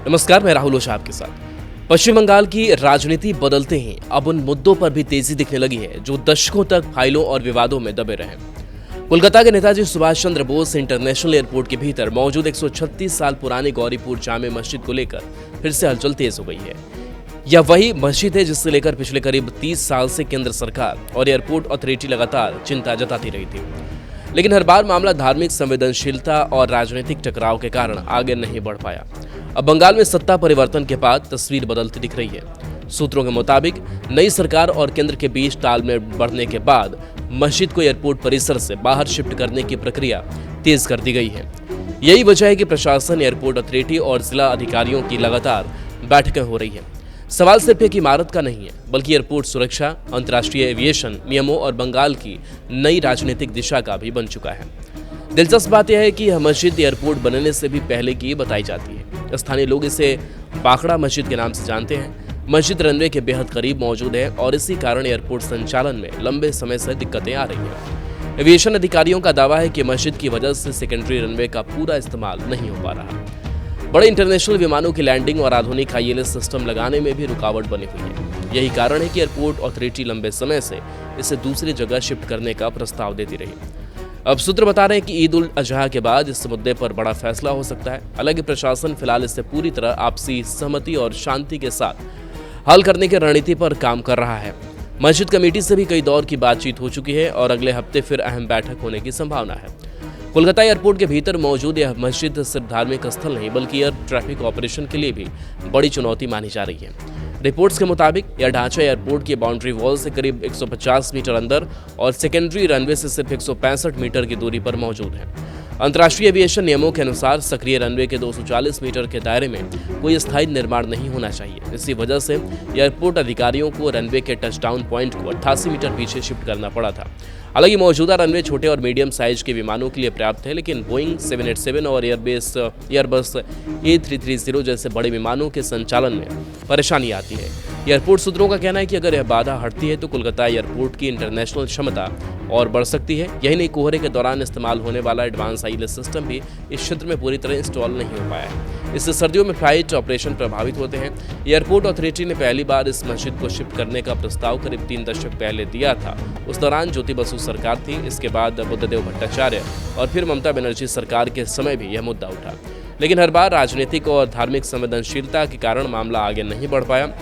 नमस्कार, मैं राहुल ओझा आपके साथ। पश्चिम बंगाल की राजनीति बदलते ही अब उन मुद्दों पर भी तेजी दिखने लगी है जो दशकों तक फाइलों और विवादों में दबे रहे। कोलकाता के नेताजी सुभाष चंद्र बोस इंटरनेशनल एयरपोर्ट के भीतर मौजूद 136 साल पुरानी गौरीपुर जामे मस्जिद को लेकर फिर से हलचल तेज हो गई है। यह वही मस्जिद है जिससे लेकर पिछले करीब 30 साल से केंद्र सरकार और एयरपोर्ट अथॉरिटी लगातार चिंता जताती रही थी, लेकिन हर बार मामला धार्मिक संवेदनशीलता और राजनीतिक टकराव के कारण आगे नहीं बढ़ पाया। अब बंगाल में सत्ता परिवर्तन के बाद तस्वीर बदलती दिख रही है। सूत्रों के मुताबिक नई सरकार और केंद्र के बीच तालमेल बढ़ने के बाद मस्जिद को एयरपोर्ट परिसर से बाहर शिफ्ट करने की प्रक्रिया तेज कर दी गई है। यही वजह है कि प्रशासन, एयरपोर्ट अथॉरिटी और जिला अधिकारियों की लगातार बैठकें हो रही है। सवाल सिर्फ एक इमारत का नहीं है, बल्कि एयरपोर्ट सुरक्षा, अंतर्राष्ट्रीय एविएशन नियमों और बंगाल की नई राजनीतिक दिशा का भी बन चुका है। दिलचस्प बात यह है कि यह मस्जिद एयरपोर्ट बनने से भी पहले की बताई जाती है। स्थानीय लोग इसे बाखड़ा मस्जिद के नाम से जानते हैं। मस्जिद रनवे के बेहद करीब मौजूद है और इसी कारण एयरपोर्ट संचालन में लंबे समय से दिक्कतें आ रही हैं। एविएशन अधिकारियों का दावा है कि मस्जिद की वजह से सेकेंडरी रनवे का पूरा इस्तेमाल नहीं हो पा रहा। बड़े इंटरनेशनल विमानों की लैंडिंग और आधुनिक ILS सिस्टम लगाने में भी रुकावट बनी हुई है। यही कारण है कि एयरपोर्ट अथॉरिटी लंबे समय से इसे दूसरी जगह शिफ्ट करने का प्रस्ताव देती रही। अब सूत्र बता रहे हैं कि ईद उल अजहा के बाद इस मुद्दे पर बड़ा फैसला हो सकता है। हालांकि प्रशासन फिलहाल इसे पूरी तरह आपसी सहमति और शांति के साथ हल करने की रणनीति पर काम कर रहा है। मस्जिद कमेटी से भी कई दौर की बातचीत हो चुकी है और अगले हफ्ते फिर अहम बैठक होने की संभावना है। कोलकाता एयरपोर्ट के भीतर मौजूद यह मस्जिद सिर्फ धार्मिक स्थल नहीं बल्कि एयर ट्रैफिक ऑपरेशन के लिए भी बड़ी चुनौती मानी जा रही है। रिपोर्ट्स के मुताबिक यह ढांचा एयरपोर्ट की बाउंड्री वॉल से करीब 150 मीटर अंदर और सेकेंडरी रनवे से सिर्फ 165 मीटर की दूरी पर मौजूद है। अंतर्राष्ट्रीय एविएशन नियमों के अनुसार सक्रिय रनवे के 240 मीटर के दायरे में कोई स्थायी निर्माण नहीं होना चाहिए। इसी वजह से एयरपोर्ट अधिकारियों को रनवे के टचडाउन पॉइंट को 88 मीटर पीछे शिफ्ट करना पड़ा था। हालांकि मौजूदा रनवे छोटे और मीडियम साइज के विमानों के लिए पर्याप्त है, लेकिन बोइंग 787 और एयरबस A330 जैसे बड़े विमानों के संचालन में परेशानी आती है। एयरपोर्ट सूत्रों का कहना है कि अगर यह बाधा हटती है तो कोलकाता एयरपोर्ट की इंटरनेशनल क्षमता और बढ़ सकती है। यही नहीं, कोहरे के दौरान इस्तेमाल होने वाला एडवांस ILS सिस्टम भी इस क्षेत्र में पूरी तरह इंस्टॉल नहीं हो पाया है। इससे सर्दियों में फ्लाइट ऑपरेशन प्रभावित होते हैं। एयरपोर्ट अथॉरिटी ने पहली बार इस मस्जिद को शिफ्ट करने का प्रस्ताव करीब 3 दशक पहले दिया था। उस दौरान ज्योति बसु सरकार थी। इसके बाद बुद्धदेव भट्टाचार्य और फिर ममता बनर्जी सरकार के समय भी यह मुद्दा उठा, लेकिन हर बार राजनीतिक और धार्मिक संवेदनशीलता के कारण मामला आगे नहीं बढ़ पाया।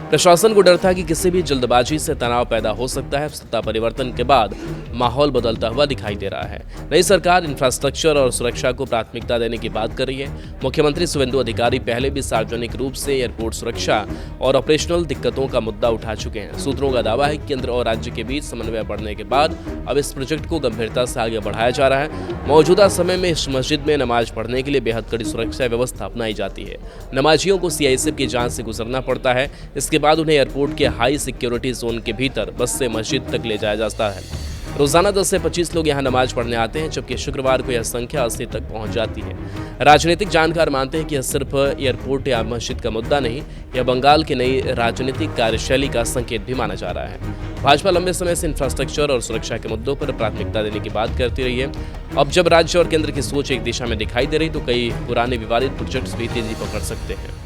प्रशासन को डर था कि किसी भी जल्दबाजी से तनाव पैदा हो सकता है। सत्ता परिवर्तन के बाद माहौल बदलता हुआ दिखाई दे रहा है। नई सरकार इंफ्रास्ट्रक्चर और सुरक्षा को प्राथमिकता देने की बात कर रही है। मुख्यमंत्री शुवेंदु अधिकारी पहले भी सार्वजनिक रूप से एयरपोर्ट सुरक्षा और ऑपरेशनल दिक्कतों का मुद्दा उठा चुके हैं। सूत्रों का दावा है कि केंद्र और राज्य के बीच समन्वय बढ़ने के बाद अब इस प्रोजेक्ट को गंभीरता से आगे बढ़ाया जा रहा है। मौजूदा समय में इस मस्जिद में नमाज पढ़ने के लिए बेहद कड़ी सुरक्षा व्यवस्था अपनाई जाती है। नमाजियों को CISF की जांच से गुजरना पड़ता है। इसके बाद उन्हें एयरपोर्ट के हाई सिक्योरिटी जोन के भीतर बस से मस्जिद तक ले जाया जाता है। रोजाना 10 से 25 लोग यहां नमाज पढ़ने आते हैं, जबकि शुक्रवार को यह संख्या 80 तक पहुंच जाती है। राजनीतिक जानकार मानते हैं कि यह सिर्फ एयरपोर्ट या मस्जिद का मुद्दा नहीं, यह बंगाल की नई राजनीतिक कार्यशैली का संकेत भी माना जा रहा है। भाजपा लंबे समय से इंफ्रास्ट्रक्चर और सुरक्षा के मुद्दों पर प्राथमिकता देने की बात करती रही है। अब जब राज्य और केंद्र की सोच एक दिशा में दिखाई दे रही तो कई पुराने विवादित प्रोजेक्ट्स भी तेजी पकड़ सकते हैं।